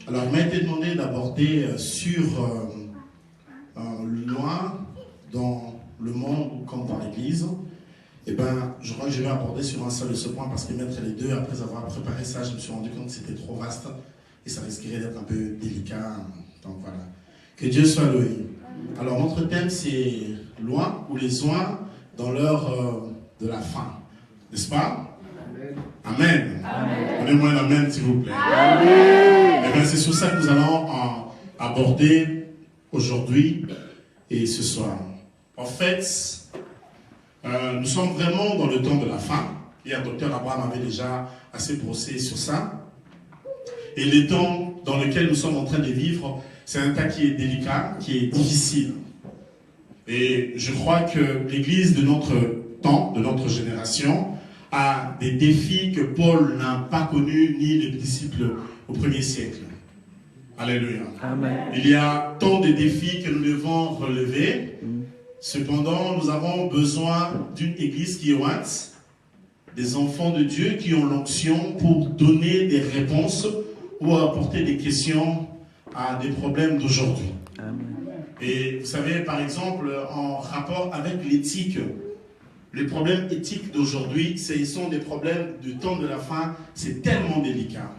Alors, il m'a été demandé d'aborder sur loin dans le monde ou comme dans l'Église. Eh bien, je crois que je vais aborder sur un seul de ce point parce que mettre les deux, après avoir préparé ça, je me suis rendu compte que c'était trop vaste et ça risquerait d'être un peu délicat. Donc voilà. Que Dieu soit loué. Alors, notre thème, c'est loin ou les soins dans l'heure de la fin. N'est-ce pas? Amen. Donnez-moi un amen, s'il vous plaît. Amen. Eh bien, c'est sur ça que nous allons aborder aujourd'hui et ce soir. En fait, nous sommes vraiment dans le temps de la fin. Hier, Dr Abraham avait déjà assez brossé sur ça. Et les temps dans lesquels nous sommes en train de vivre, c'est un temps qui est délicat, qui est difficile. Et je crois que l'Église de notre temps, de notre génération, a des défis que Paul n'a pas connus ni les disciples au premier siècle. Alléluia. Amen. Il y a tant de défis que nous devons relever. Cependant, nous avons besoin d'une église qui est ointe, des enfants de Dieu qui ont l'onction pour donner des réponses ou apporter des questions à des problèmes d'aujourd'hui. Et vous savez, par exemple, en rapport avec l'éthique, les problèmes éthiques d'aujourd'hui, ce sont des problèmes du temps de la fin, c'est tellement délicat.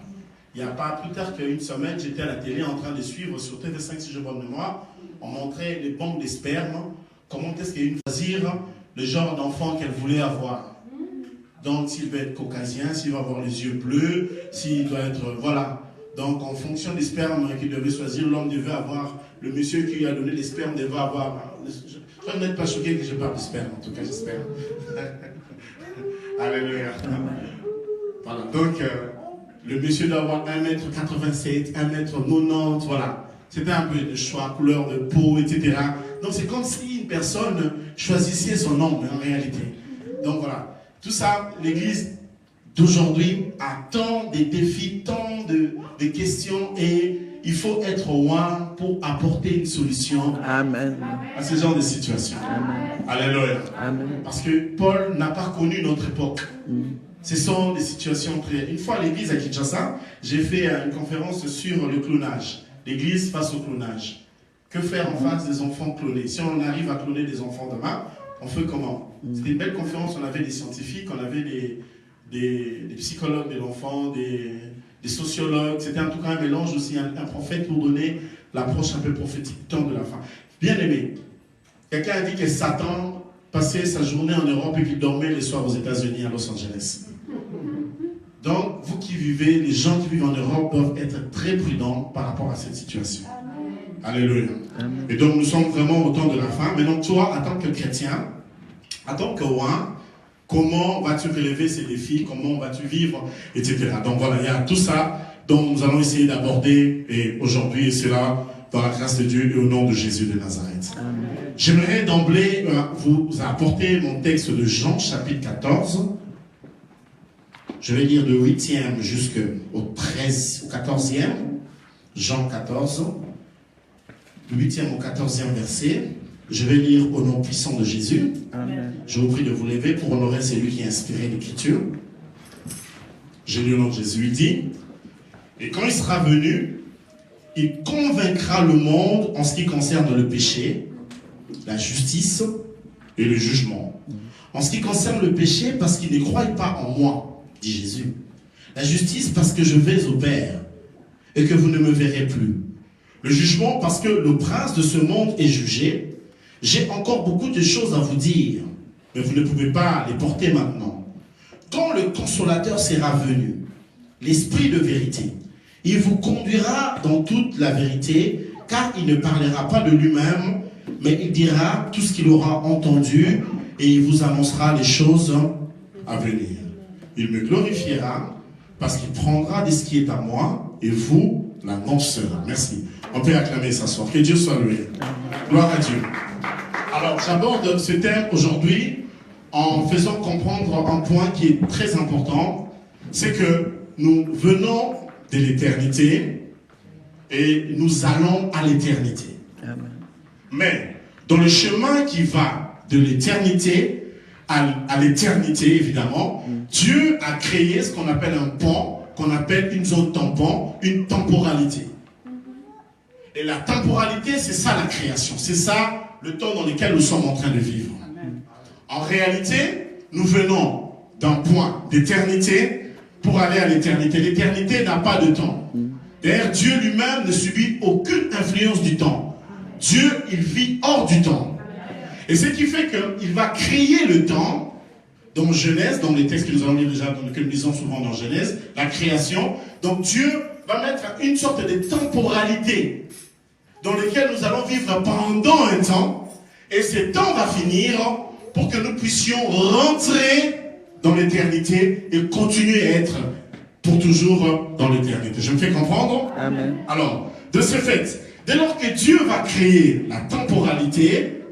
Il n'y a pas plus tard qu'une semaine, j'étais à la télé en train de suivre sur TV5, si je bonne mémoire, on montrait les banques des spermes. Comment est-ce qu'elle va choisir le genre d'enfant qu'elle voulait avoir? Donc, s'il va être caucasien, s'il va avoir les yeux bleus, s'il doit être... Voilà. Donc, en fonction des spermes qu'il devait choisir, l'homme devait avoir... Le monsieur qui lui a donné les spermes devait avoir... Je n'êtes pas choqué que je parle de sperme, en tout cas, j'espère. Alléluia. Voilà. Donc, le monsieur doit avoir 1m87, 1m90, voilà. C'était un peu de choix, couleur de peau, etc. Donc, c'est comme si une personne choisissait son homme, en réalité. Donc, voilà. Tout ça, l'Église d'aujourd'hui a tant de défis, tant de questions, et il faut être loin pour apporter une solution Amen. À ce genre de situation. Amen. Alléluia. Amen. Parce que Paul n'a pas connu notre époque. Ce sont des situations très... Une fois à l'église à Kinshasa, j'ai fait une conférence sur le clonage. L'église face au clonage. Que faire en face des enfants clonés? Si on arrive à cloner des enfants demain, on fait comment? C'était une belle conférence, on avait des scientifiques, on avait des psychologues de l'enfant, des sociologues. C'était en tout cas un mélange aussi, un prophète pour donner l'approche un peu prophétique du temps de la fin. Bien aimé, quelqu'un a dit que Satan passait sa journée en Europe et qu'il dormait les soirs aux États-Unis, à Los Angeles. Donc, vous qui vivez, les gens qui vivent en Europe doivent être très prudents par rapport à cette situation. Alléluia. Amen. Et donc, nous sommes vraiment au temps de la fin. Maintenant, toi, en tant que chrétien, en tant que roi, comment vas-tu relever ces défis? Comment vas-tu vivre? Etc. Donc, voilà, il y a tout ça dont nous allons essayer d'aborder aujourd'hui, et c'est là, dans la grâce de Dieu et au nom de Jésus de Nazareth. J'aimerais d'emblée vous apporter mon texte de Jean, chapitre 14. Je vais lire de 8e jusqu'au 14e. Jean 14. Du 8e au 14e verset. Je vais lire au nom puissant de Jésus. Amen. Je vous prie de vous lever pour honorer celui qui a inspiré l'Écriture. J'ai lu au nom de Jésus. Il dit, et quand il sera venu, il convaincra le monde en ce qui concerne le péché, la justice et le jugement. En ce qui concerne le péché, parce qu'il ne croit pas en moi, dit Jésus. La justice, parce que je vais au Père et que vous ne me verrez plus. Le jugement, parce que le prince de ce monde est jugé. J'ai encore beaucoup de choses à vous dire, mais vous ne pouvez pas les porter maintenant. Quand le consolateur sera venu, l'esprit de vérité, il vous conduira dans toute la vérité, car il ne parlera pas de lui-même, mais il dira tout ce qu'il aura entendu, et il vous annoncera les choses à venir. Il me glorifiera, parce qu'il prendra de ce qui est à moi, et vous l'annoncerez. Merci. On peut acclamer ce soir. Que Dieu soit loué. Gloire à Dieu. Alors, j'aborde ce thème aujourd'hui en faisant comprendre un point qui est très important, c'est que nous venons de l'éternité et nous allons à l'éternité. Mais dans le chemin qui va de l'éternité à l'éternité, évidemment, Dieu a créé ce qu'on appelle un pont, qu'on appelle une zone tampon, une temporalité. Et la temporalité, c'est ça la création. C'est ça le temps dans lequel nous sommes en train de vivre. Amen. En réalité, nous venons d'un point d'éternité pour aller à l'éternité. L'éternité n'a pas de temps. D'ailleurs, Dieu lui-même ne subit aucune influence du temps. Dieu, il vit hors du temps. Et ce qui fait qu'il va créer le temps dans Genèse, dans les textes que nous allons lire déjà, que nous lisons souvent dans Genèse, la création. Donc Dieu va mettre une sorte de temporalité dans laquelle nous allons vivre pendant un temps. Et ce temps va finir pour que nous puissions rentrer dans l'éternité et continuer à être pour toujours dans l'éternité. Je me fais comprendre? Amen. Alors, de ce fait, dès lors que Dieu va créer la temporalité,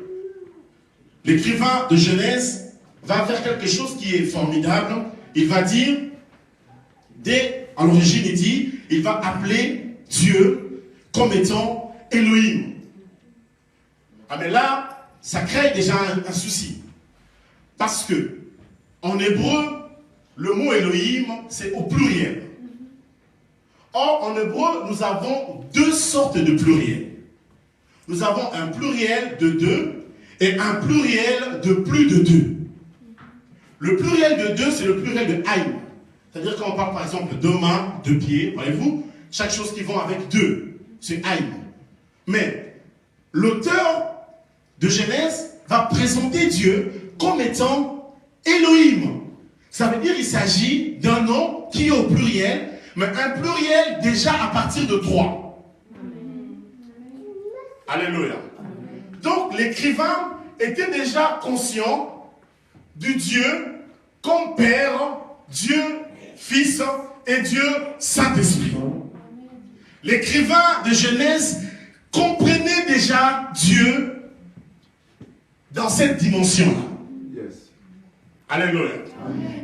l'écrivain de Genèse va faire quelque chose qui est formidable. Il va dire, à l'origine, il va appeler Dieu comme étant Elohim. Ah mais là, ça crée déjà un souci. Parce que, en hébreu, le mot Elohim, c'est au pluriel. Or, en hébreu, nous avons deux sortes de pluriels. Nous avons un pluriel de deux et un pluriel de plus de deux. Le pluriel de deux, c'est le pluriel de Haïm. C'est-à-dire quand on parle par exemple de mains, de pieds, voyez-vous, chaque chose qui va avec deux, c'est Haïm. Mais l'auteur de Genèse va présenter Dieu comme étant Elohim. Ça veut dire qu'il s'agit d'un nom qui est au pluriel, mais un pluriel déjà à partir de 3. Alléluia. Donc l'écrivain était déjà conscient du Dieu comme Père, Dieu Fils et Dieu Saint-Esprit. L'écrivain de Genèse comprenait déjà Dieu dans cette dimension-là. Alléluia.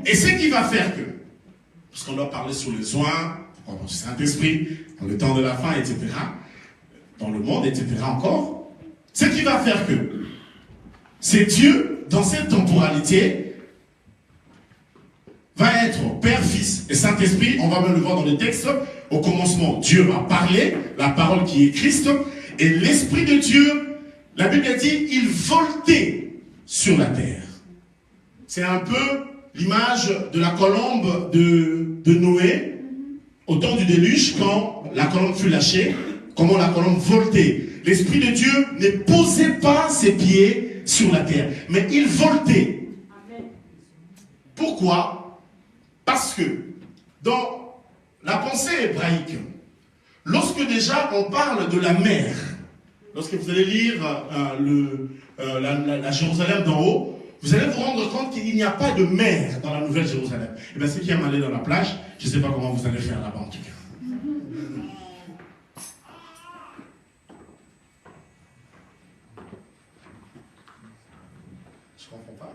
Et ce qui va faire que, parce qu'on doit parler sous les oins, du Saint-Esprit, dans le temps de la fin, etc., dans le monde, etc. encore, ce qui va faire que c'est Dieu, dans cette temporalité, va être Père, Fils et Saint-Esprit. On va même le voir dans le texte. Au commencement, Dieu a parlé, la parole qui est Christ, et l'Esprit de Dieu, la Bible dit, il voltait sur la terre. C'est un peu l'image de la colombe de Noé, au temps du déluge, quand la colombe fut lâchée, comment la colombe voltait. L'Esprit de Dieu ne posait pas ses pieds sur la terre, mais il voltait. Pourquoi? Parce que dans la pensée hébraïque, lorsque déjà on parle de la mer, lorsque vous allez lire la Jérusalem d'en haut, vous allez vous rendre compte qu'il n'y a pas de mer dans la Nouvelle Jérusalem. Et bien, ceux qui aiment aller dans la plage, je ne sais pas comment vous allez faire là-bas en tout cas. Je ne comprends pas.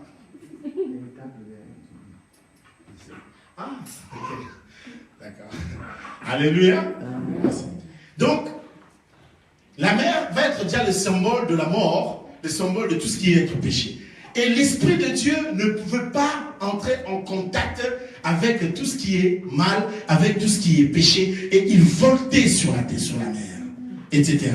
Ah, ok. D'accord. Alléluia. Donc, la mer va être déjà le symbole de la mort, le symbole de tout ce qui est être péché. Et l'Esprit de Dieu ne pouvait pas entrer en contact avec tout ce qui est mal, avec tout ce qui est péché. Et il voltait sur la terre, sur la mer, etc.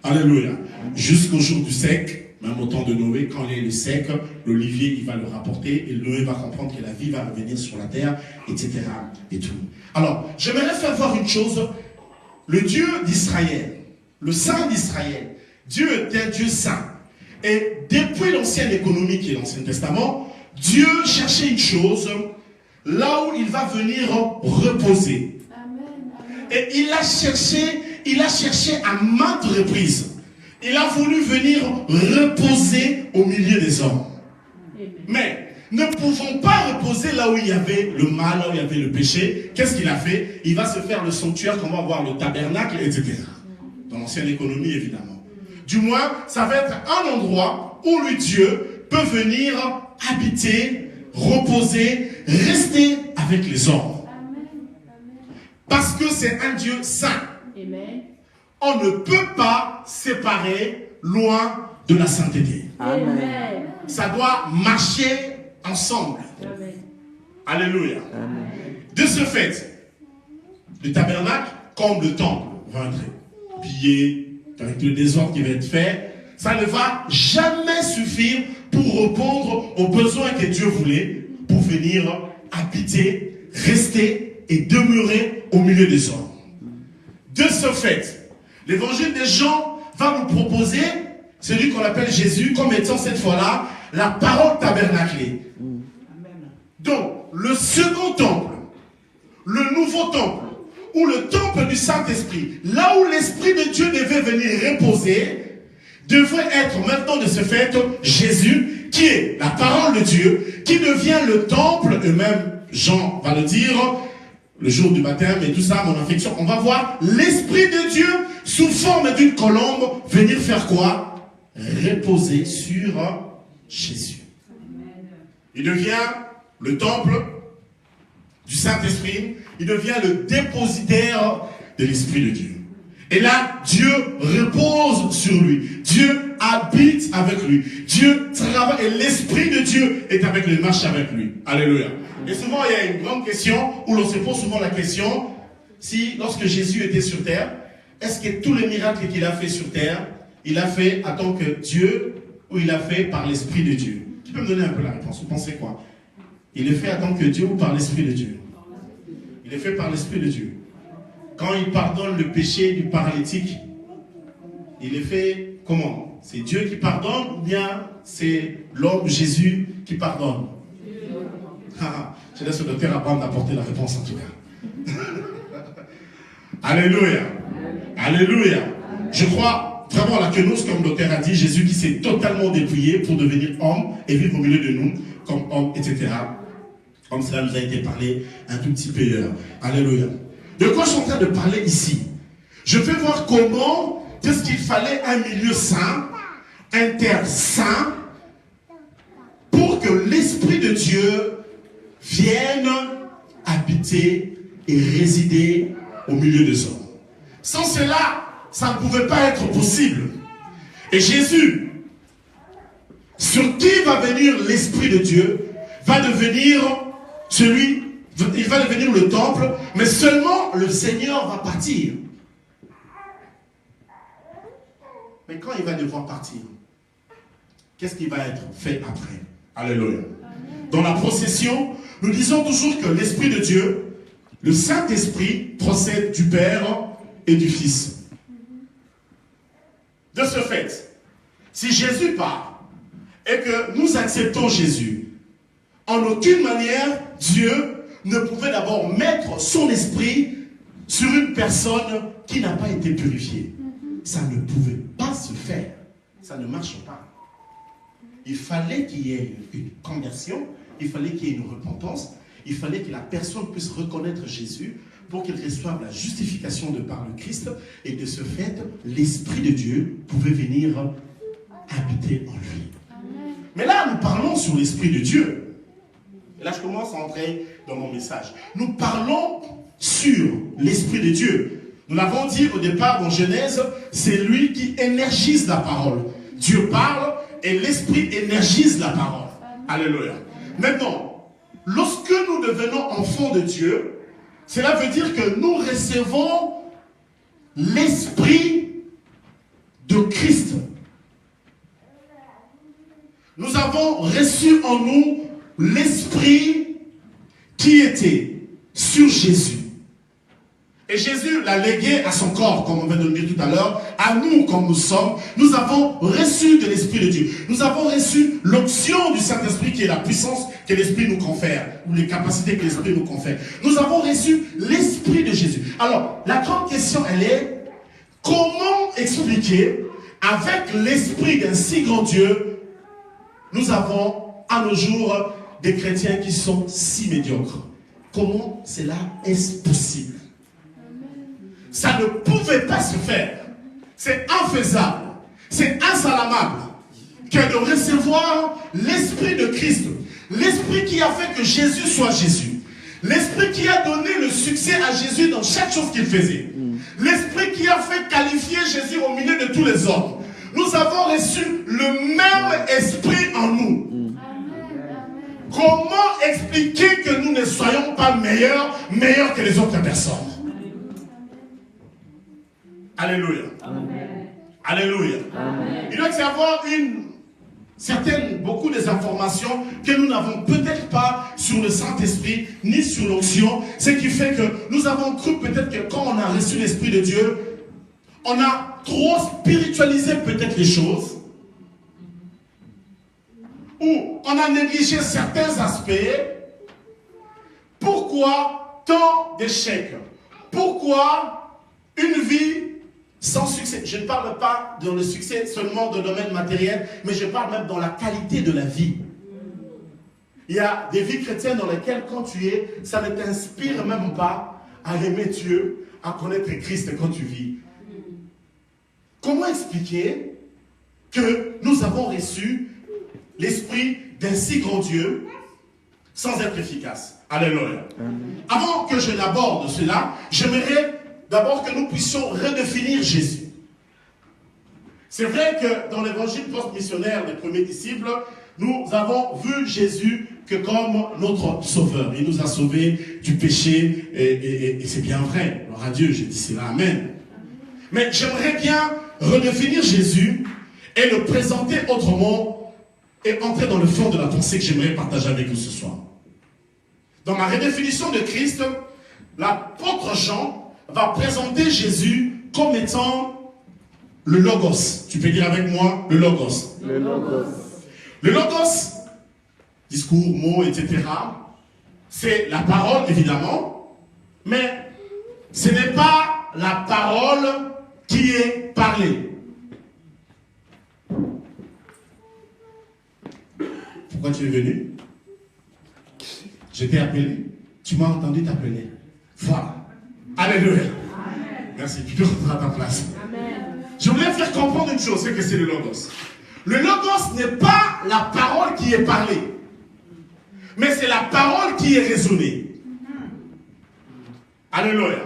Alléluia. Jusqu'au jour du sec, même au temps de Noé, quand il est le sec, l'olivier, il va le rapporter. Et Noé va comprendre que la vie va revenir sur la terre, etc. Et tout. Alors, j'aimerais faire voir une chose. Le Dieu d'Israël, le Saint d'Israël, Dieu est un Dieu saint. Et depuis l'ancienne économie qui est l'Ancien Testament, Dieu cherchait une chose, là où il va venir reposer. Amen. Et il a cherché à maintes reprises. Il a voulu venir reposer au milieu des hommes. Amen. Mais ne pouvons pas reposer là où il y avait le mal, là où il y avait le péché. Qu'est-ce qu'il a fait? Il va se faire le sanctuaire, qu'on va voir le tabernacle, etc. Dans l'ancienne économie, évidemment. Du moins, ça va être un endroit où lui, Dieu, peut venir habiter, reposer, rester avec les hommes. Parce que c'est un Dieu saint. Amen. On ne peut pas séparer loin de la sainteté. Amen. Ça doit marcher ensemble. Amen. Alléluia. Amen. De ce fait, le tabernacle, comme le temple, va être pillé, avec le désordre qui va être fait, ça ne va jamais suffire pour répondre aux besoins que Dieu voulait pour venir habiter, rester et demeurer au milieu des hommes. De ce fait, l'évangile de Jean va nous proposer celui qu'on appelle Jésus comme étant cette fois-là la parole tabernaclée. Donc, le second temple, le nouveau temple, ou le temple du Saint-Esprit, là où l'Esprit de Dieu devait venir reposer, devrait être maintenant de ce fait Jésus, qui est la parole de Dieu, qui devient le temple, et même Jean va le dire, le jour du baptême et tout ça, mon affection, on va voir l'Esprit de Dieu sous forme d'une colombe venir faire quoi? Reposer sur Jésus. Il devient le temple du Saint-Esprit, il devient le dépositaire de l'Esprit de Dieu. Et là, Dieu repose sur lui. Dieu habite avec lui. Dieu travaille et l'Esprit de Dieu est avec lui, il marche avec lui. Alléluia. Et souvent, il y a une grande question où l'on se pose souvent la question, si lorsque Jésus était sur terre, est-ce que tous les miracles qu'il a fait sur terre, il a fait en tant que Dieu ou il a fait par l'Esprit de Dieu? Qui peut me donner un peu la réponse? Vous pensez quoi? Il est fait en tant que Dieu ou par l'Esprit de Dieu? Il est fait par l'Esprit de Dieu. Quand il pardonne le péché du paralytique, il est fait comment? C'est Dieu qui pardonne ou bien c'est l'homme Jésus qui pardonne? Je laisse le docteur Abraham d'apporter la réponse en tout cas. Alléluia. Alléluia. Je crois vraiment à la kenos, comme le docteur a dit, Jésus qui s'est totalement dépouillé pour devenir homme et vivre au milieu de nous comme homme, etc. Comme cela nous a été parlé un tout petit peu hier. Alléluia. De quoi je suis en train de parler ici? Je vais voir comment est-ce qu'il fallait un milieu saint, inter-saint, pour que l'Esprit de Dieu vienne habiter et résider au milieu des hommes. Sans cela, ça ne pouvait pas être possible. Et Jésus, sur qui va venir l'Esprit de Dieu, va devenir il va devenir le temple, mais seulement le Seigneur va partir. Mais quand il va devoir partir, qu'est-ce qui va être fait après? Alléluia. Dans la procession, nous disons toujours que l'Esprit de Dieu, le Saint-Esprit, procède du Père et du Fils. De ce fait, si Jésus part et que nous acceptons Jésus, en aucune manière, Dieu ne pouvait d'abord mettre son esprit sur une personne qui n'a pas été purifiée. Ça ne pouvait pas se faire. Ça ne marche pas. Il fallait qu'il y ait une conversion, il fallait qu'il y ait une repentance, il fallait que la personne puisse reconnaître Jésus pour qu'il reçoive la justification de par le Christ, et de ce fait, l'Esprit de Dieu pouvait venir habiter en lui. Mais là, nous parlons sur l'Esprit de Dieu. Et là, je commence à entrer dans mon message. Nous parlons sur l'Esprit de Dieu. Nous l'avons dit au départ en Genèse, c'est lui qui énergise la parole. Dieu parle et l'Esprit énergise la parole. Alléluia. Maintenant, lorsque nous devenons enfants de Dieu, cela veut dire que nous recevons l'Esprit de Christ. Nous avons reçu en nous l'Esprit qui était sur Jésus. Et Jésus l'a légué à son corps, comme on vient de le dire tout à l'heure, à nous comme nous sommes. Nous avons reçu de l'Esprit de Dieu. Nous avons reçu l'onction du Saint-Esprit qui est la puissance que l'Esprit nous confère, ou les capacités que l'Esprit nous confère. Nous avons reçu l'Esprit de Jésus. Alors, la grande question, elle est, comment expliquer, avec l'Esprit d'un si grand Dieu, nous avons à nos jours des chrétiens qui sont si médiocres? Comment cela est possible? Ça ne pouvait pas se faire. C'est infaisable. C'est insalamable que de recevoir l'Esprit de Christ. L'Esprit qui a fait que Jésus soit Jésus. L'Esprit qui a donné le succès à Jésus dans chaque chose qu'il faisait. L'Esprit qui a fait qualifier Jésus au milieu de tous les hommes. Nous avons reçu le même Esprit en nous. Comment expliquer que nous ne soyons pas meilleurs que les autres personnes? Alléluia. Amen. Alléluia. Amen. Il doit y avoir beaucoup des informations que nous n'avons peut-être pas sur le Saint-Esprit, ni sur l'onction. Ce qui fait que nous avons cru peut-être que quand on a reçu l'Esprit de Dieu, on a trop spiritualisé peut-être les choses. Ou on a négligé certains aspects. Pourquoi tant d'échecs? Pourquoi une vie sans succès? Je ne parle pas dans le succès seulement de domaine matériel, mais je parle même dans la qualité de la vie. Il y a des vies chrétiennes dans lesquelles quand tu es, ça ne t'inspire même pas à aimer Dieu, à connaître Christ quand tu vis. Comment expliquer que nous avons reçu l'esprit d'un si grand Dieu sans être efficace? Alléluia. Avant que je n'aborde cela, j'aimerais d'abord que nous puissions redéfinir Jésus. C'est vrai que dans l'évangile post-missionnaire des premiers disciples, nous avons vu Jésus que comme notre sauveur. Il nous a sauvés du péché et c'est bien vrai. Alors à Dieu, j'ai dit cela, amen. Mais j'aimerais bien redéfinir Jésus et le présenter autrement et entrer dans le fond de la pensée que j'aimerais partager avec vous ce soir. Dans ma redéfinition de Christ, l'apôtre Jean va présenter Jésus comme étant le Logos. Tu peux dire avec moi le Logos. Le Logos. Le Logos, discours, mots, etc. C'est la parole, évidemment, mais ce n'est pas la parole qui est parlée. Pourquoi tu es venu? Je t'ai appelé. Tu m'as entendu t'appeler. Voilà. Alléluia. Amen. Merci. Tu peux rentrer à ta place. Amen. Je voulais faire comprendre une chose, c'est que c'est le Logos. Le Logos n'est pas la parole qui est parlée, mais c'est la parole qui est raisonnée. Alléluia.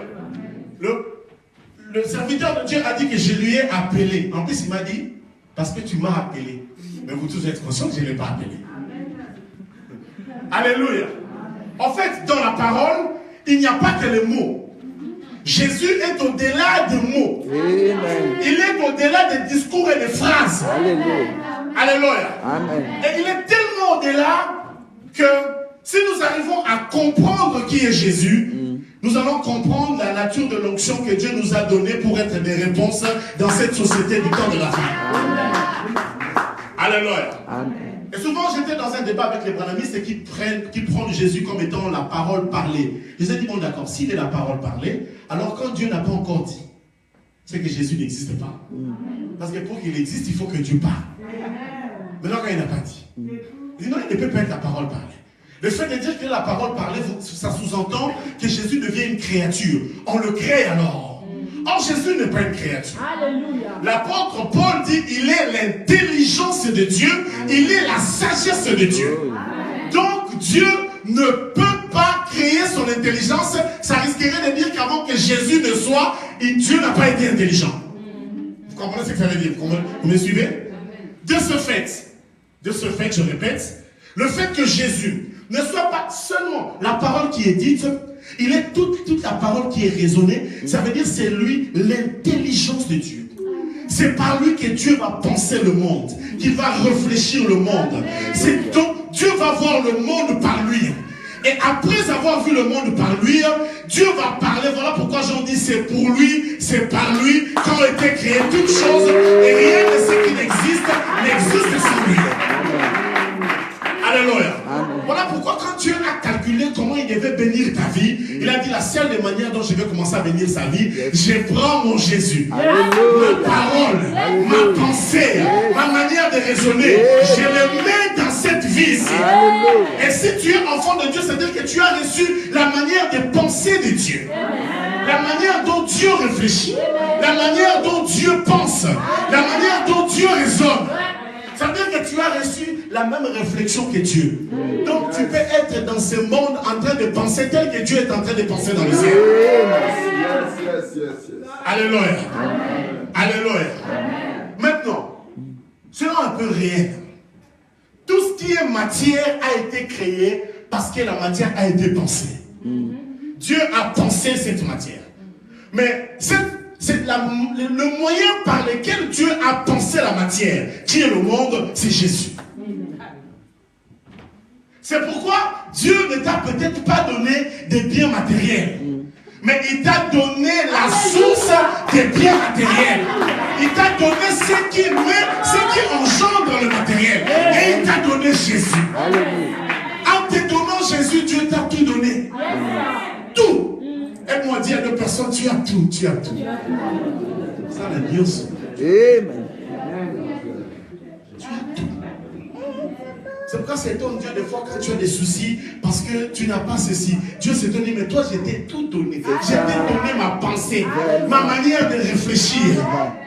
Le serviteur de Dieu a dit que je lui ai appelé. En plus, il m'a dit, parce que tu m'as appelé. Mais vous tous êtes conscients que je ne l'ai pas appelé. Alléluia. En fait, dans la parole, il n'y a pas que les mots. Jésus est au-delà des mots. Amen. Il est au-delà des discours et des phrases. Alléluia. Alléluia. Amen. Et il est tellement au-delà que si nous arrivons à comprendre qui est Jésus, nous allons comprendre la nature de l'onction que Dieu nous a donnée pour être des réponses dans cette société du temps de la fin. Alléluia. Amen. Et souvent, j'étais dans un débat avec les branhamistes qui prennent Jésus comme étant la parole parlée. Je les ai dit, bon d'accord, s'il est la parole parlée, alors quand Dieu n'a pas encore dit, c'est que Jésus n'existe pas. Parce que pour qu'il existe, il faut que Dieu parle. Maintenant, quand il n'a pas dit, il dit non, il ne peut pas être la parole parlée. Le fait de dire que la parole parlée, ça sous-entend que Jésus devient une créature. On le crée alors. Or, Jésus n'est pas une créature. L'apôtre Paul dit il est l'intelligence de Dieu, il est la sagesse de Dieu. Donc, Dieu ne peut pas créer son intelligence. Ça risquerait de dire qu'avant que Jésus ne soit, Dieu n'a pas été intelligent. Vous comprenez ce que ça veut dire? Vous me suivez? De ce fait, je répète, le fait que Jésus ne soit pas seulement la parole qui est dite, il est toute la parole qui est raisonnée. Ça veut dire c'est lui l'intelligence de Dieu. C'est par lui que Dieu va penser le monde, qu'il va réfléchir le monde. C'est donc Dieu va voir le monde par lui. Et après avoir vu le monde par lui, Dieu va parler. Voilà pourquoi j'en dis c'est pour lui, c'est par lui qu'ont été créées toutes choses. Et rien de ce qui n'existe sans lui. Alléluia. Voilà pourquoi quand Dieu a calculé comment il devait bénir ta vie, il a dit la seule des manières dont je vais commencer à bénir sa vie, je prends mon Jésus. Ma parole, ma pensée, ma manière de raisonner, je le mets dans cette vie-ci. Et si tu es enfant de Dieu, c'est-à-dire que tu as reçu la manière de penser de Dieu. La manière dont Dieu réfléchit, la manière dont Dieu pense, la manière dont Dieu raisonne. Ça veut dire que tu as reçu la même réflexion que Dieu. Donc tu peux être dans ce monde en train de penser tel que Dieu est en train de penser dans le ciel. Alléluia. Alléluia. Maintenant, soyons un peu réel. Tout ce qui est matière a été créé parce que la matière a été pensée. Dieu a pensé cette matière. Mais cette c'est le moyen par lequel Dieu a pensé la matière, qui est le monde, c'est Jésus. C'est pourquoi Dieu ne t'a peut-être pas donné des biens matériels, mais il t'a donné la source des biens matériels. Il t'a donné ce qui engendre le matériel. Et il t'a donné Jésus. En te donnant Jésus, Dieu t'a tout donné. Tout. Aide-moi dire à deux personnes, tu as tout, tu as tout. Ça, la news. Amen. Tu as tout. C'est pourquoi c'est ton Dieu, des fois, quand tu as des soucis, parce que tu n'as pas ceci. Dieu s'est donné, mais toi, je t'ai tout donné. Je t'ai donné ma pensée, ma manière de réfléchir.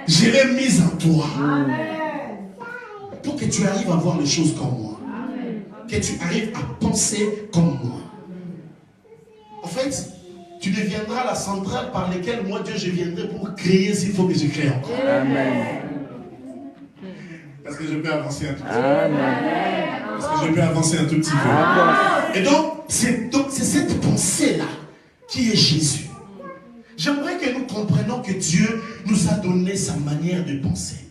Je l'ai mise en toi. Pour que tu arrives à voir les choses comme moi. Que tu arrives à penser comme moi. En fait, tu deviendras la centrale par laquelle moi, Dieu, je viendrai pour créer s'il faut que je crée encore. Amen. Est-ce que je peux avancer un tout petit peu? Est-ce que je peux avancer un tout petit peu? Et donc, c'est cette pensée-là qui est Jésus. J'aimerais que nous comprenions que Dieu nous a donné sa manière de penser.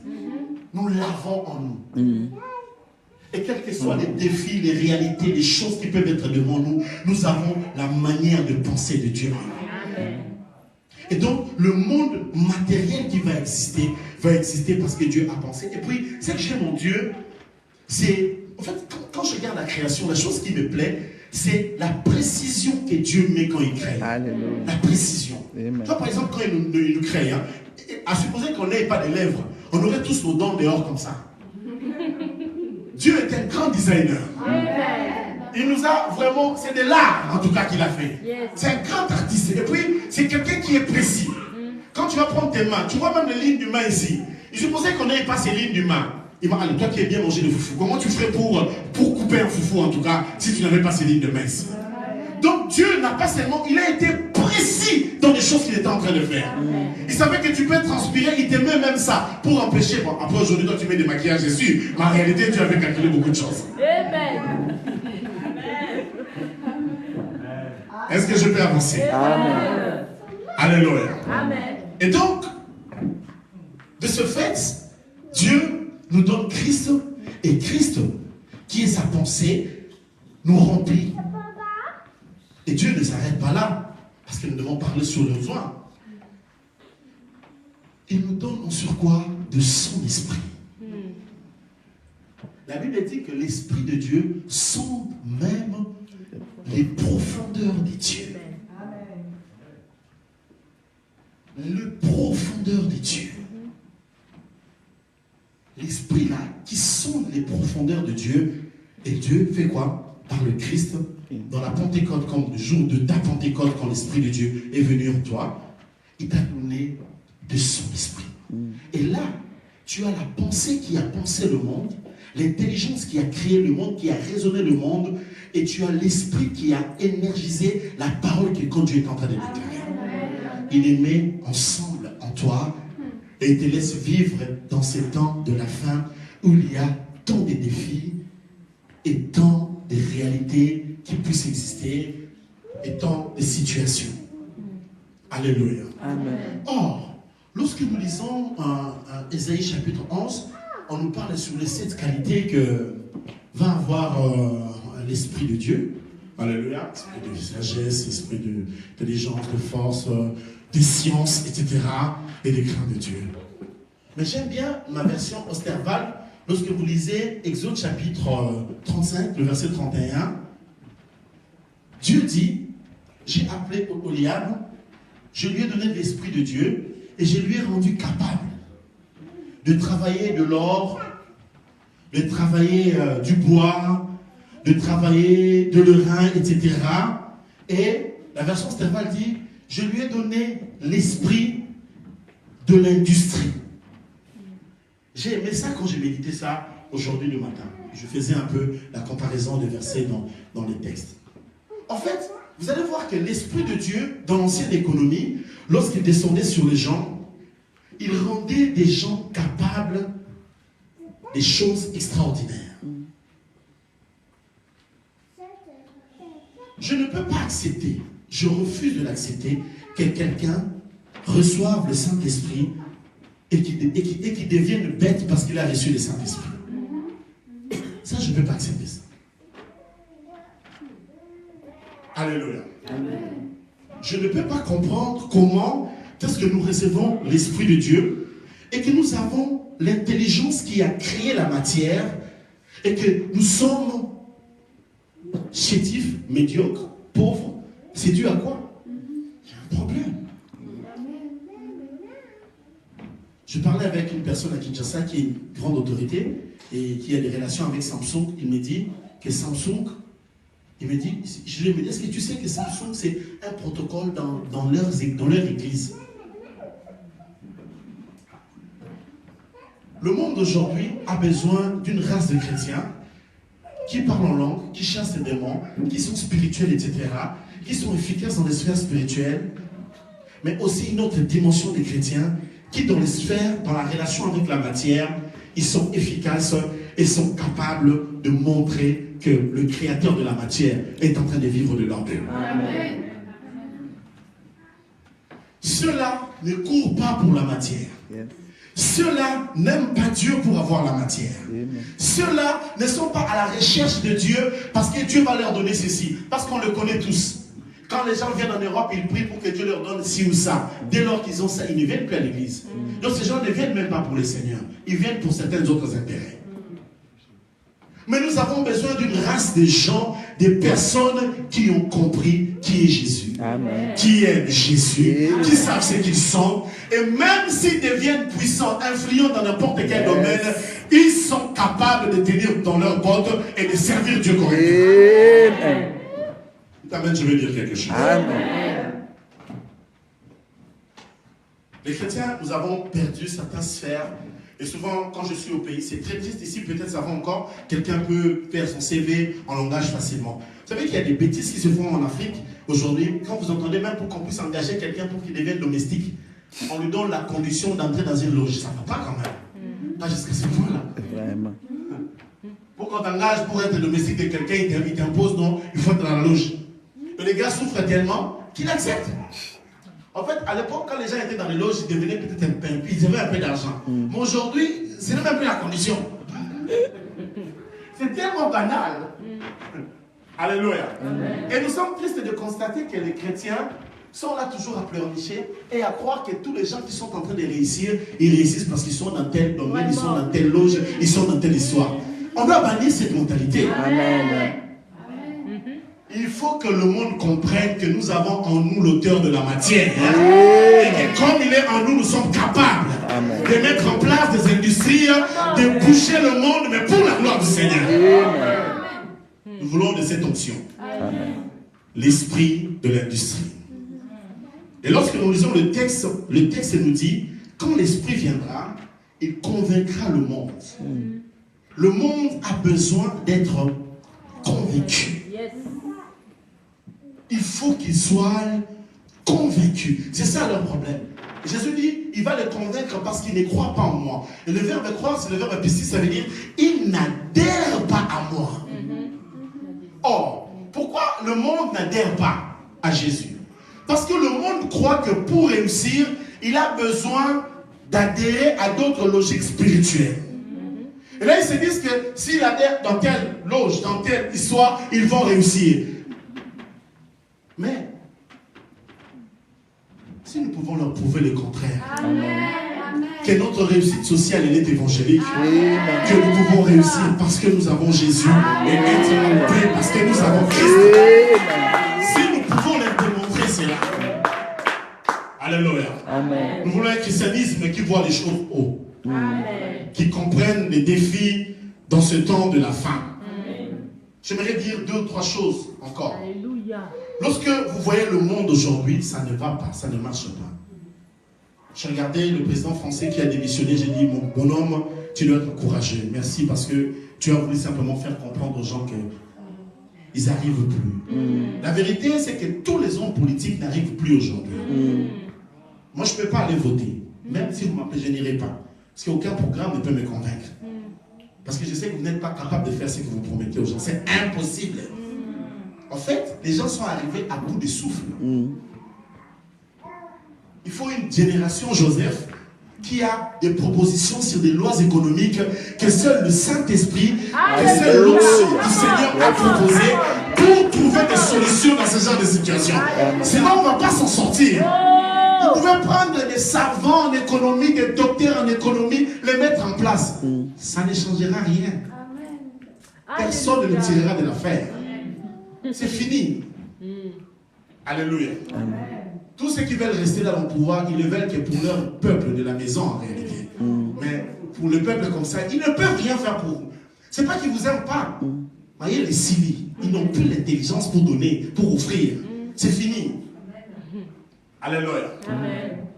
Nous l'avons en nous. Et quels que soient les défis, les réalités, les choses qui peuvent être devant nous, nous avons la manière de penser de Dieu en nous. Et donc, le monde matériel qui va exister parce que Dieu a pensé. Et puis, ce que j'aime en Dieu, c'est, en fait, quand je regarde la création, la chose qui me plaît, c'est la précision que Dieu met quand il crée. Alléluia. La précision. Tu vois, par exemple, quand il nous crée, à supposer qu'on n'ait pas de lèvres, on aurait tous nos dents dehors comme ça. Dieu est un grand designer. Il nous a vraiment, c'est de l'art en tout cas qu'il a fait. C'est un grand artiste. Et puis, c'est quelqu'un qui est précis. Quand tu vas prendre tes mains, tu vois même les lignes du main ici. Il supposait qu'on n'ait pas ces lignes du main. Il m'a dit, toi qui es bien mangé de foufou, comment tu ferais pour couper un foufou en tout cas, si tu n'avais pas ces lignes de main ici? Donc Dieu n'a pas seulement, il a été précis dans les choses qu'il était en train de faire. Il savait que tu peux transpirer, il t'aimait même ça pour empêcher. Bon, après aujourd'hui, toi tu mets des maquillages dessus, mais en réalité tu avais calculé beaucoup de choses. Amen. Est-ce que je peux avancer? Amen. Alléluia. Amen. Et donc, de ce fait, Dieu nous donne Christ, et Christ, qui est sa pensée, nous remplit. Et Dieu ne s'arrête pas là, parce que nous devons parler sur le vin. Il nous donne en surcroît de son esprit. La Bible dit que l'esprit de Dieu sonde même les profondeurs des dieux. Les profondeurs des dieux. L'esprit là, qui sonde les profondeurs de Dieu. Et Dieu fait quoi? Par le Christ, dans la Pentecôte, comme le jour de ta Pentecôte, quand l'Esprit de Dieu est venu en toi, il t'a donné de son esprit. Et là, tu as la pensée qui a pensé le monde, l'intelligence qui a créé le monde, qui a raisonné le monde, et tu as l'esprit qui a énergisé la parole que quand Dieu est en train de déclarer. Il les met ensemble en toi et il te laisse vivre dans ces temps de la fin où il y a tant de défis et tant de réalités qui puissent exister et tant de situations. Alléluia. Amen. Or, lorsque nous lisons Ésaïe chapitre 11, on nous parle sur les 7 qualités que va avoir l'Esprit de Dieu. Alléluia. Esprit de sagesse, esprit d'intelligence, de force, de science, etc. et des craintes de Dieu. Mais j'aime bien ma version Osterwald. Lorsque vous lisez Exode chapitre 35, le verset 31, Dieu dit, j'ai appelé Oliab, je lui ai donné l'Esprit de Dieu et je lui ai rendu capable de travailler de l'or, de travailler du bois, de travailler de l'airain, etc. Et la version Stéphane dit, je lui ai donné l'esprit de l'industrie. J'ai aimé ça quand j'ai médité ça aujourd'hui le matin. Je faisais un peu la comparaison des versets dans les textes. En fait, vous allez voir que l'Esprit de Dieu, dans l'ancienne économie, lorsqu'il descendait sur les gens, il rendait des gens capables des choses extraordinaires. Je ne peux pas accepter, je refuse de l'accepter, que quelqu'un reçoive le Saint-Esprit et qui devienne bête parce qu'il a reçu le Saint-Esprit. Ça, je ne peux pas accepter ça. Alléluia. Amen. Je ne peux pas comprendre comment est-ce que nous recevons l'Esprit de Dieu et que nous avons l'intelligence qui a créé la matière et que nous sommes chétifs, médiocres, pauvres. C'est dû à quoi? Il y a un problème. Je parlais avec une personne à Kinshasa qui est une grande autorité et qui a des relations avec Samsung. Il me dit que Samsung, je lui ai dit, est-ce que tu sais que Samsung c'est un protocole dans leur église? Le monde d'aujourd'hui a besoin d'une race de chrétiens qui parlent en langue, qui chassent les démons, qui sont spirituels, etc., qui sont efficaces dans les sphères spirituelles, mais aussi une autre dimension des chrétiens qui dans les sphères, dans la relation avec la matière, ils sont efficaces et sont capables de montrer que le créateur de la matière est en train de vivre de leur Dieu. Amen. Ceux-là ne courent pas pour la matière. Yes. Ceux-là n'aiment pas Dieu pour avoir la matière. Ceux-là ne sont pas à la recherche de Dieu parce que Dieu va leur donner ceci. Parce qu'on le connaît tous. Quand les gens viennent en Europe, ils prient pour que Dieu leur donne ci ou ça. Dès lors qu'ils ont ça, ils ne viennent plus à l'église. Donc ces gens ne viennent même pas pour le Seigneur. Ils viennent pour certains autres intérêts. Mais nous avons besoin d'une race de gens, des personnes qui ont compris qui est Jésus. Amen. Qui aiment Jésus, Amen. Qui savent ce qu'ils sont. Et même s'ils deviennent puissants, influents dans n'importe quel domaine, ils sont capables de tenir dans leurs bottes et de servir Dieu correctement. Amen. Amen, je veux dire quelque chose. Amen. Les chrétiens, nous avons perdu certaines sphères. Et souvent, quand je suis au pays, c'est très triste ici, peut-être ça va encore, quelqu'un peut faire son CV en langage facilement. Vous savez qu'il y a des bêtises qui se font en Afrique aujourd'hui. Quand vous entendez même pour qu'on puisse engager quelqu'un pour qu'il devienne domestique, on lui donne la condition d'entrer dans une loge. Ça ne va pas quand même. Pas jusqu'à ce point-là. Vraiment. Pour qu'on t'engage pour être domestique de quelqu'un, il t'impose, non, il faut être dans la loge. Et les gars souffrent tellement qu'ils acceptent. En fait, à l'époque, quand les gens étaient dans les loges, ils devenaient peut-être un pain, puis ils avaient un peu d'argent. Mais aujourd'hui, ce n'est même plus la condition. C'est tellement banal. Alléluia. Et nous sommes tristes de constater que les chrétiens sont là toujours à pleurnicher et à croire que tous les gens qui sont en train de réussir, ils réussissent parce qu'ils sont dans tel domaine, ils sont dans telle loge, ils sont dans telle histoire. On doit bannir cette mentalité. Amen. Il faut que le monde comprenne que nous avons en nous l'auteur de la matière. Et que comme il est en nous, nous sommes capables de mettre en place des industries, de bouger le monde, mais pour la gloire du Seigneur. Nous voulons de cette option. L'esprit de l'industrie. Et lorsque nous lisons le texte nous dit, quand l'esprit viendra, il convaincra le monde. Le monde a besoin d'être convaincu. Il faut qu'ils soient convaincus. C'est ça leur problème. Jésus dit, il va les convaincre parce qu'ils ne croient pas en moi. Et le verbe croire, c'est le verbe pistis, ça veut dire, ils n'adhèrent pas à moi. Or, pourquoi le monde n'adhère pas à Jésus? Parce que le monde croit que pour réussir, il a besoin d'adhérer à d'autres logiques spirituelles. Et là, ils se disent que s'ils adhèrent dans telle loge, dans telle histoire, ils vont réussir. Mais, si nous pouvons leur prouver le contraire, que notre réussite sociale elle est évangélique, que nous pouvons réussir parce que nous avons Jésus et être en paix parce que nous avons Christ. Si nous pouvons leur démontrer cela, alléluia. Nous voulons un christianisme qui voit les choses haut, qui comprenne les défis dans ce temps de la fin. J'aimerais dire 2 ou 3 choses encore. Alléluia. Lorsque vous voyez le monde aujourd'hui, ça ne va pas, ça ne marche pas. J'ai regardé le président français qui a démissionné, j'ai dit, mon bonhomme, tu dois être courageux. Merci parce que tu as voulu simplement faire comprendre aux gens qu'ils n'arrivent plus. La vérité, c'est que tous les hommes politiques n'arrivent plus aujourd'hui. Moi, je ne peux pas aller voter. Même si vous m'appelez, je n'irai pas. Parce qu'aucun programme ne peut me convaincre. Parce que je sais que vous n'êtes pas capable de faire ce que vous promettez aux gens. C'est impossible. En fait, les gens sont arrivés à bout de souffle. il faut une génération, Joseph, qui a des propositions sur des lois économiques que seul le Saint-Esprit, que seul l'onction du Seigneur a proposé pour trouver des solutions dans ce genre de situation. Sinon, on ne va pas s'en sortir. Vous pouvez prendre des savants en économie, des docteurs en économie, les mettre en place. Ça ne changera rien. Personne ne nous tirera de l'affaire. C'est fini. Alléluia. Tous ceux qui veulent rester dans le pouvoir, ils ne veulent que pour leur peuple de la maison en réalité. Mais pour le peuple comme ça, ils ne peuvent rien faire pour vous. Ce n'est pas qu'ils ne vous aiment pas. Voyez les civils, ils n'ont plus l'intelligence pour donner, pour offrir. C'est fini. Alléluia.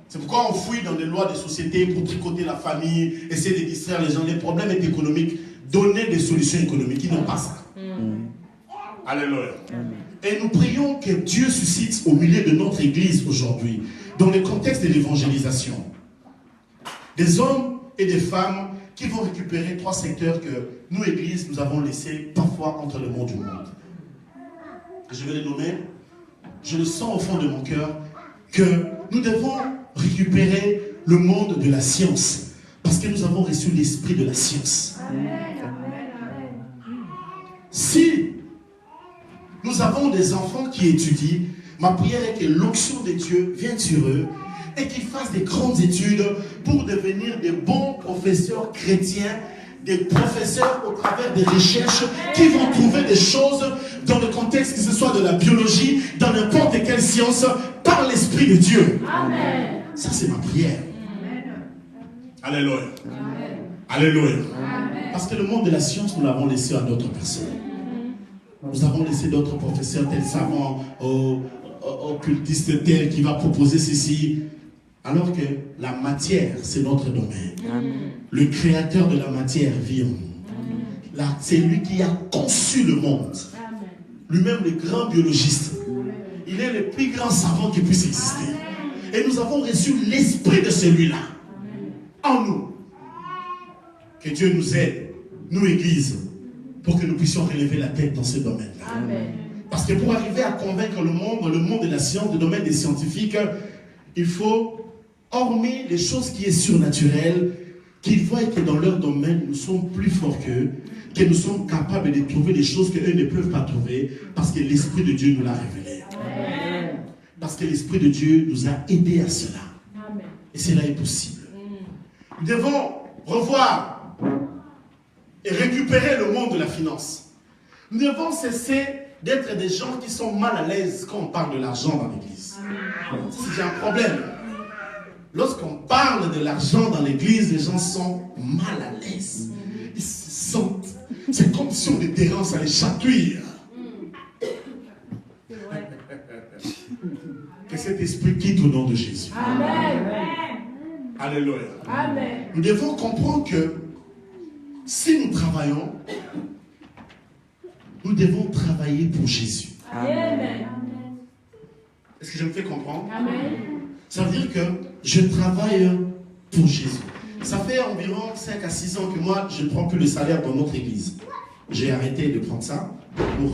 C'est pourquoi on fouille dans des lois de société pour tricoter la famille, essayer de distraire les gens. Les problèmes économiques, donner des solutions économiques. Ils n'ont pas ça. Alléluia. Et nous prions que Dieu suscite au milieu de notre église aujourd'hui, dans le contexte de l'évangélisation, des hommes et des femmes qui vont récupérer 3 secteurs que nous, églises, nous avons laissés parfois entre le monde du monde. Je vais les nommer. Je le sens au fond de mon cœur que nous devons récupérer le monde de la science, parce que nous avons reçu l'esprit de la science. Si nous avons des enfants qui étudient, ma prière est que l'onction de Dieu vienne sur eux et qu'ils fassent des grandes études pour devenir des bons professeurs chrétiens, des professeurs au travers des recherches qui vont trouver des choses dans le contexte, que ce soit de la biologie, dans n'importe quelle science, par l'Esprit de Dieu. Amen. Ça, c'est ma prière. Alléluia. Alléluia. Parce que le monde de la science, nous l'avons laissé à d'autres personnes. Nous avons laissé d'autres professeurs, tels savants, occultistes, tels qui va proposer ceci. Alors que la matière, c'est notre domaine. Amen. Le créateur de la matière vit en nous. C'est lui qui a conçu le monde. Lui-même, le grand biologiste. Amen. Il est le plus grand savant qui puisse exister. Amen. Et nous avons reçu l'esprit de celui-là en nous. Que Dieu nous aide, nous, Église, pour que nous puissions relever la tête dans ce domaine-là. Parce que pour arriver à convaincre le monde de la science, le domaine des scientifiques, il faut, hormis les choses qui sont surnaturelles, qu'ils voient que dans leur domaine, nous sommes plus forts qu'eux, que nous sommes capables de trouver des choses qu'eux ne peuvent pas trouver, parce que l'Esprit de Dieu nous l'a révélé. Amen. Parce que l'Esprit de Dieu nous a aidés à cela. Amen. Et cela est possible. Nous devons revoir et récupérer le monde de la finance. Nous devons cesser d'être des gens qui sont mal à l'aise quand on parle de l'argent dans l'église. C'est un problème. Lorsqu'on parle de l'argent dans l'église, les gens sont mal à l'aise. Ils se sentent. C'est comme si on les dérange, ça les chatouille. Que cet esprit quitte au nom de Jésus. Amen. Alléluia. Amen. Nous devons comprendre que si nous travaillons, nous devons travailler pour Jésus. Amen. Est-ce que je me fais comprendre? Amen. Ça veut dire que je travaille pour Jésus. Ça fait environ 5 à 6 ans que moi, je ne prends plus le salaire dans notre église. J'ai arrêté de prendre ça. Il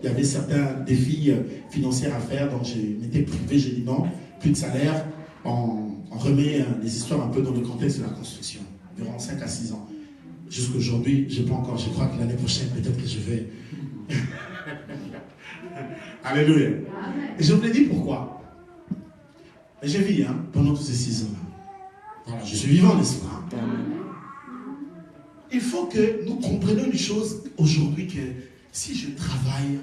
y avait certains défis financiers à faire, donc je m'étais privé, j'ai dit non, plus de salaire. On remet les histoires un peu dans le contexte de la construction, durant 5 à 6 ans. Jusqu'aujourd'hui, je n'ai pas encore, je crois que l'année prochaine, peut-être que je vais. Alléluia. Et je vous l'ai dit pourquoi. J'ai vécu pendant tous ces 6 ans-là. Voilà, je suis vivant, n'est-ce pas? Il faut que nous comprenions une chose aujourd'hui, que si je travaille,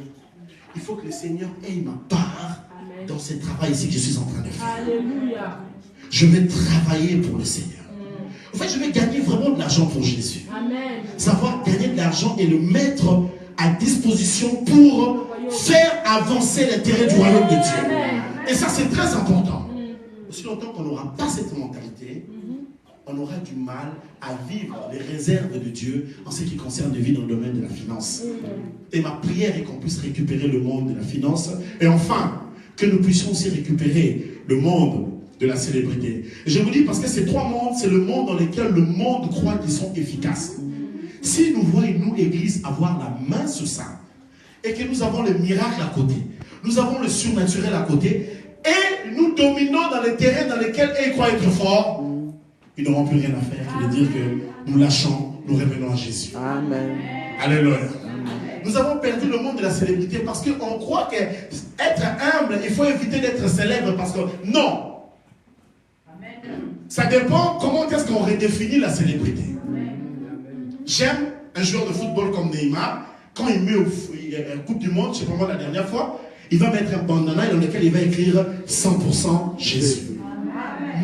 il faut que le Seigneur ait ma part dans ce travail ici que je suis en train de faire. Alléluia. Je vais travailler pour le Seigneur. En fait, je vais gagner vraiment de l'argent pour Jésus. Amen. Savoir gagner de l'argent et le mettre à disposition pour faire avancer l'intérêt du royaume de Dieu. Amen. Et ça, c'est très important. Aussi longtemps qu'on n'aura pas cette mentalité, on aura du mal à vivre les réserves de Dieu en ce qui concerne la vie dans le domaine de la finance. Et ma prière est qu'on puisse récupérer le monde de la finance. Et enfin, que nous puissions aussi récupérer le monde de la célébrité. Et je vous dis parce que ces 3 mondes, c'est le monde dans lequel le monde croit qu'ils sont efficaces. Si nous voyons, nous, Église, avoir la main sur ça, et que nous avons le miracle à côté, nous avons le surnaturel à côté, et nous dominons dans les terrains dans lesquels ils croient être forts, ils n'auront plus rien à faire que de dire que nous lâchons, nous revenons à Jésus. Amen. Alléluia. Nous avons perdu le monde de la célébrité parce qu'on croit qu'être humble, il faut éviter d'être célèbre parce que non. Ça dépend comment est-ce qu'on redéfinit la célébrité. J'aime un joueur de football comme Neymar, quand il met à Coupe du Monde, je sais pas moi la dernière fois, il va mettre un bandana dans lequel il va écrire 100% Jésus.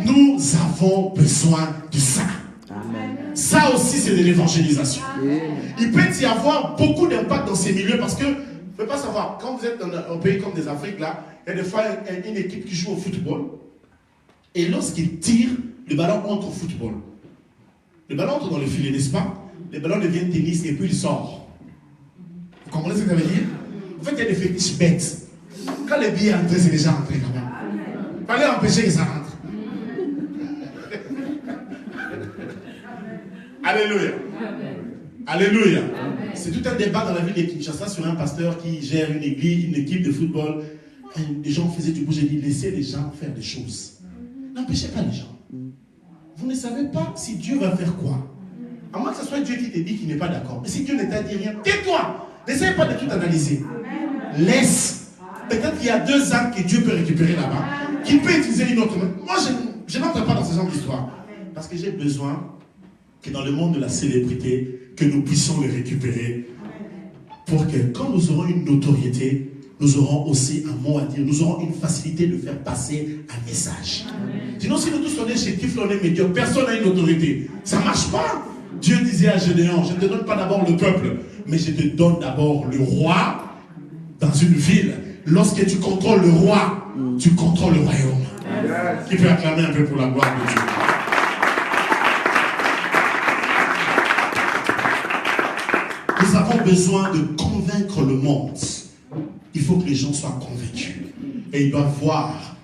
Nous avons besoin de ça. Amen. Ça aussi, c'est de l'évangélisation. Amen. Il peut y avoir beaucoup d'impact dans ces milieux parce que, vous ne pouvez pas savoir, quand vous êtes dans un pays comme des Afriques, là, il y a des fois une équipe qui joue au football et lorsqu'ils tirent, le ballon entre au football. Le ballon entre dans le filet, n'est-ce pas? Le ballon devient tennis et puis il sort. Vous comprenez ce que ça veut dire? En fait, il y a des fétiches bêtes. Quand les billets rentrent, c'est déjà rentré quand même. Il fallait empêcher que ça rentre. Alléluia. Alléluia. C'est tout un débat dans la ville de Kinshasa sur un pasteur qui gère une église, une équipe de football. Les gens faisaient du bouge. J'ai dit, laissez les gens faire des choses. N'empêchez pas les gens. Vous ne savez pas si Dieu va faire quoi. À moins que ce soit Dieu qui te dit qu'il n'est pas d'accord. Mais si Dieu ne t'a dit rien, tais-toi. N'essaye pas de tout analyser. Laisse. Peut-être qu'il y a 2 âmes que Dieu peut récupérer là-bas, qu'il peut utiliser une autre. Moi, je n'entre pas dans ce genre d'histoire. Parce que j'ai besoin que dans le monde de la célébrité, que nous puissions le récupérer. Pour que quand nous aurons une notoriété, nous aurons aussi un mot à dire. Nous aurons une facilité de faire passer un message. Sinon, si nous tous on est chétifs, on est médiocres, personne n'a une autorité. Ça ne marche pas. Dieu disait à Gédéon, je ne te donne pas d'abord le peuple, mais je te donne d'abord le roi dans une ville. Lorsque tu contrôles le roi, tu contrôles le royaume. Qui peut acclamer un peu pour la gloire de Dieu. Nous avons besoin de convaincre le monde. Il faut que les gens soient convaincus. Et ils doivent voir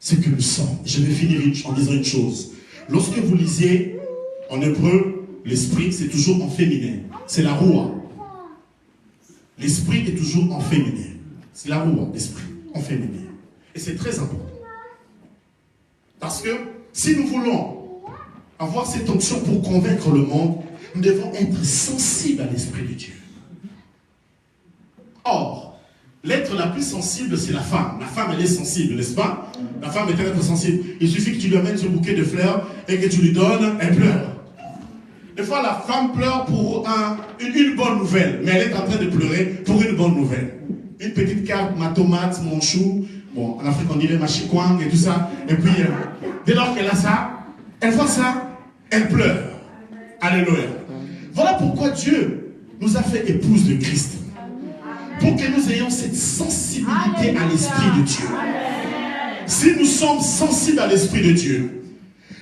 ce que nous sommes. Je vais finir en disant une chose. Lorsque vous lisez en hébreu, l'esprit, c'est toujours en féminin. C'est la roua. L'esprit est toujours en féminin. C'est la roua, l'esprit, en féminin. Et c'est très important. Parce que si nous voulons avoir cette onction pour convaincre le monde, nous devons être sensibles à l'esprit de Dieu. Or, l'être la plus sensible, c'est la femme. La femme, elle est sensible, n'est-ce pas? La femme est très sensible. Il suffit que tu lui amènes ce bouquet de fleurs et que tu lui donnes, elle pleure. Des fois, la femme pleure pour une bonne nouvelle, mais elle est en train de pleurer pour une bonne nouvelle. Une petite carte, ma tomate, mon chou, bon, en Afrique on dirait ma chikwang et tout ça. Et puis, dès lors qu'elle a ça, elle voit ça, elle pleure. Alléluia. Voilà pourquoi Dieu nous a fait épouse de Christ. Pour que nous ayons cette sensibilité à l'Esprit de Dieu. Si nous sommes sensibles à l'Esprit de Dieu,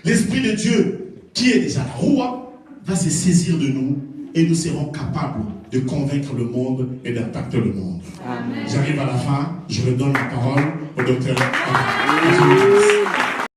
l'Esprit de Dieu, qui est déjà la roua, va se saisir de nous et nous serons capables de convaincre le monde et d'impacter le monde. J'arrive à la fin, je redonne la parole au docteur.